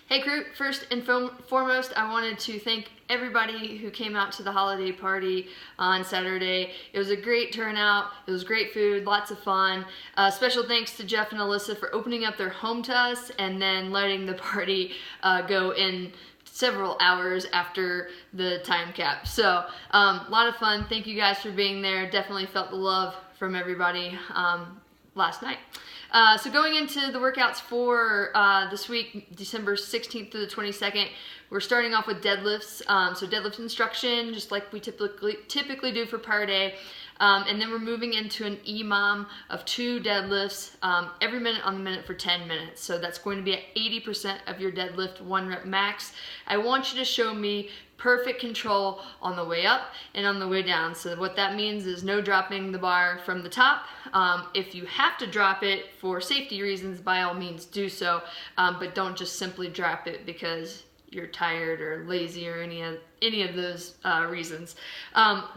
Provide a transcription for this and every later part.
Hey crew, first and foremost, I wanted to thank everybody who came out to the holiday party on Saturday. It was a great turnout, it was great food, lots of fun. Special thanks to Jeff and Alyssa for opening up their home to us and then letting the party go in several hours after the time cap. So, a lot of fun. Thank you guys for being there. Definitely felt the love from everybody last night. So going into the workouts for this week, December 16th through the 22nd, we're starting off with deadlifts. So deadlift instruction, just like we typically do for part A. And then we're moving into an EMOM of 2 deadlifts every minute on the minute for 10 minutes. So that's going to be at 80% of your deadlift 1 rep max. I want you to show me perfect control on the way up and on the way down. So what that means is no dropping the bar from the top. If you have to drop it for safety reasons, by all means do so, but don't just simply drop it because you're tired or lazy or any of those reasons.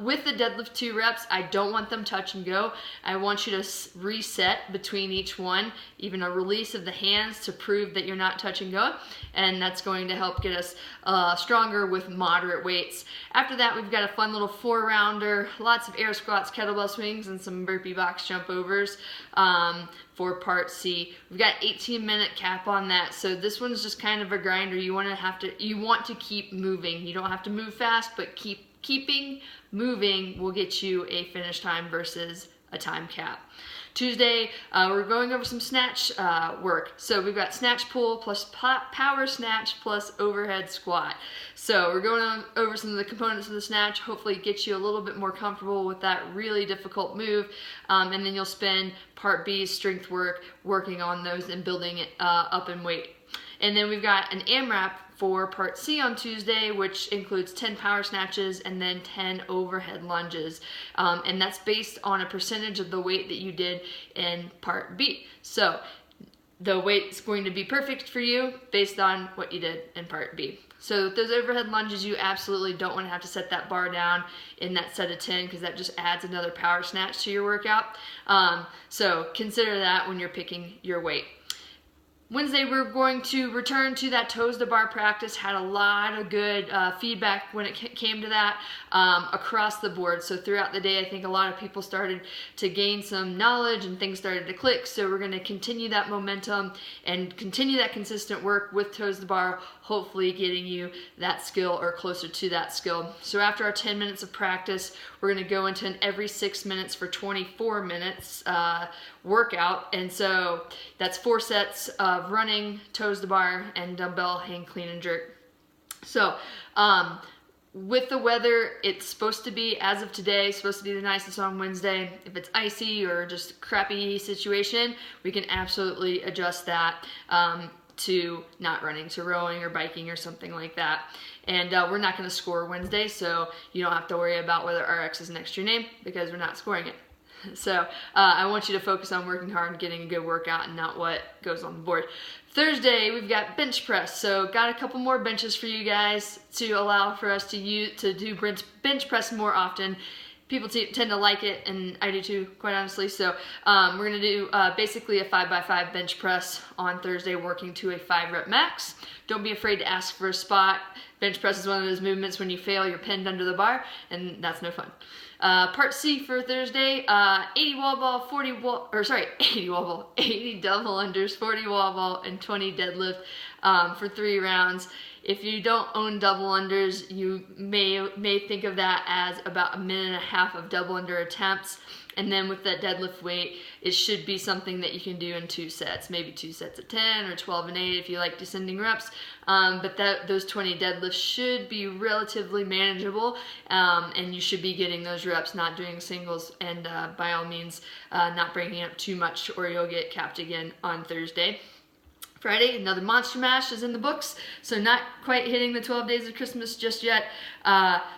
With the deadlift 2 reps, I don't want them touch and go. I want you to reset between each one, even a release of the hands to prove that you're not touch and go, and that's going to help get us stronger with moderate weights. After that, we've got a fun little 4-rounder, lots of air squats, kettlebell swings, and some burpee box jump overs for part C. We've got 18-minute cap on that, so this one's just kind of a grinder. You want to keep moving. You don't have to move fast, but keeping moving will get you a finish time versus a time cap. Tuesday, we're going over some snatch work. So we've got snatch pull plus power snatch plus overhead squat. So we're going over some of the components of the snatch, hopefully get you a little bit more comfortable with that really difficult move. And then you'll spend part B strength work working on those and building it up in weight. And then we've got an AMRAP for part C on Tuesday, which includes 10 power snatches and then 10 overhead lunges. And that's based on a percentage of the weight that you did in part B. So the weight's going to be perfect for you based on what you did in part B. So with those overhead lunges, you absolutely don't want to have to set that bar down in that set of 10 because that just adds another power snatch to your workout. So consider that when you're picking your weight. Wednesday, we're going to return to that toes to bar practice. Had a lot of good feedback when it came to that across the board. So throughout the day, I think a lot of people started to gain some knowledge and things started to click. So we're going to continue that momentum and continue that consistent work with toes to bar, hopefully getting you that skill or closer to that skill. So after our 10 minutes of practice, we're going to go into an every 6 minutes for 24 minutes workout. And so that's 4 sets of running, toes to bar, and dumbbell hang clean and jerk. So with the weather, it's supposed to be, as of today, supposed to be the nicest on Wednesday. If it's icy or just crappy situation, we can absolutely adjust that to not running, to rowing or biking or something like that. And we're not going to score Wednesday, so you don't have to worry about whether RX is next to your name because we're not scoring it. So I want you to focus on working hard and getting a good workout and not what goes on the board. Thursday, we've got bench press. So got a couple more benches for you guys to allow for us to do bench press more often. People tend to like it, and I do too, quite honestly. So we're going to do basically a 5x5 bench press on Thursday, working to a 5 rep max. Don't be afraid to ask for a spot. Bench press is one of those movements when you fail, you're pinned under the bar, and that's no fun. Part C for Thursday, 80 wall ball, 80 double unders, 40 wall ball, and 20 deadlift for 3 rounds. If you don't own double unders, you may think of that as about 1.5 minutes of double under attempts. And then with that deadlift weight, it should be something that you can do in 2 sets, maybe 2 sets of 10 or 12 and 8 if you like descending reps. But those 20 deadlifts should be relatively manageable, and you should be getting those reps, not doing singles, and by all means, not breaking up too much or you'll get capped again on Thursday. Friday, another Monster Mash is in the books, so not quite hitting the 12 days of Christmas just yet.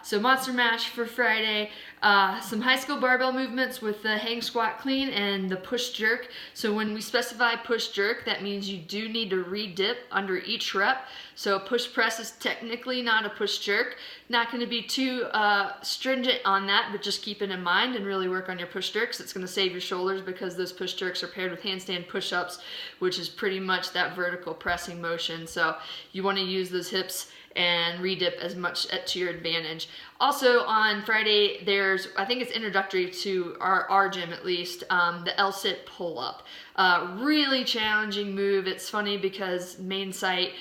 So Monster Mash for Friday, some high skill barbell movements with the hang squat clean and the push jerk. So when we specify push jerk, that means you do need to re-dip under each rep. So push press is technically not a push jerk. Not going to be too stringent on that, but just keep it in mind and really work on your push jerks. It's going to save your shoulders because those push jerks are paired with handstand push-ups, which is pretty much that that vertical pressing motion. So you want to use those hips and redip as much to your advantage. Also on Friday, there's, I think it's introductory to our gym at least, the L-sit pull-up. Really challenging move. It's funny because Main Site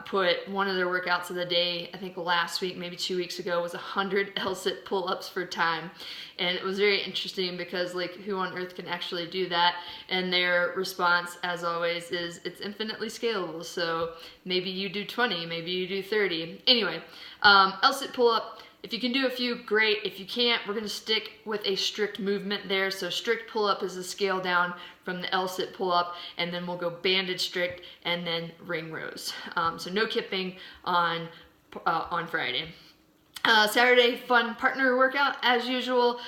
put one of their workouts of the day, I think last week, maybe 2 weeks ago, was 100 L-sit pull-ups for time. And it was very interesting because, like, who on earth can actually do that? And their response, as always, is it's infinitely scalable. So maybe you do 20, maybe you do 30. Anyway, L-sit pull-up. If you can do a few, great. If you can't, we're gonna stick with a strict movement there. So strict pull-up is a scale down from the L-sit pull-up, and then we'll go banded strict and then ring rows. So no kipping on Friday. Saturday, fun partner workout as usual.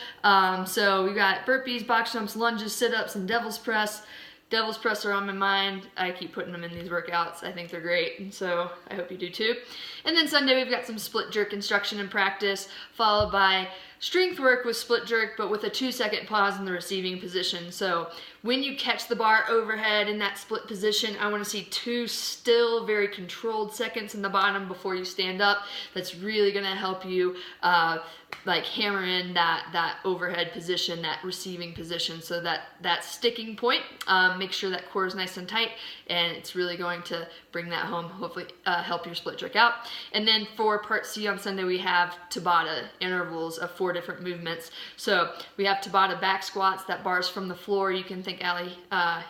So we got burpees, box jumps, lunges, sit-ups, and devil's press. Devil's press are on my mind. I keep putting them in these workouts. I think they're great, and so I hope you do too. And then Sunday we've got some split jerk instruction and practice, followed by strength work with split jerk, but with a 2-second pause in the receiving position. So when you catch the bar overhead in that split position, I want to see 2 still very controlled seconds in the bottom before you stand up. That's really going to help you like hammer in that overhead position, that receiving position, so that sticking point, make sure that core is nice and tight, and it's really going to bring that home, hopefully help your split jerk out. And then for part C on Sunday, we have Tabata intervals of 4 different movements. So we have Tabata back squats, that bar's from the floor. You can thank Allie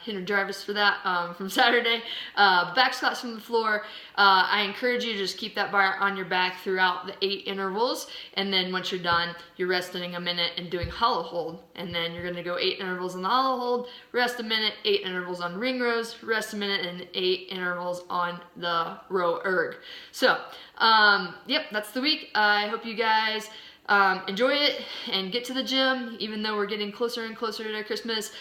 Hinner Jarvis for that from Saturday. Back squats from the floor. I encourage you to just keep that bar on your back throughout the 8 intervals, and then once you're done, you're resting a minute and doing hollow hold, and then you're going to go 8 intervals on the hollow hold, rest a minute, 8 intervals on ring rows, rest a minute, and 8 intervals on the row erg. So yep, that's the week. I hope you guys enjoy it and get to the gym, even though we're getting closer and closer to Christmas.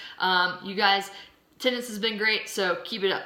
You guys, attendance has been great, so keep it up.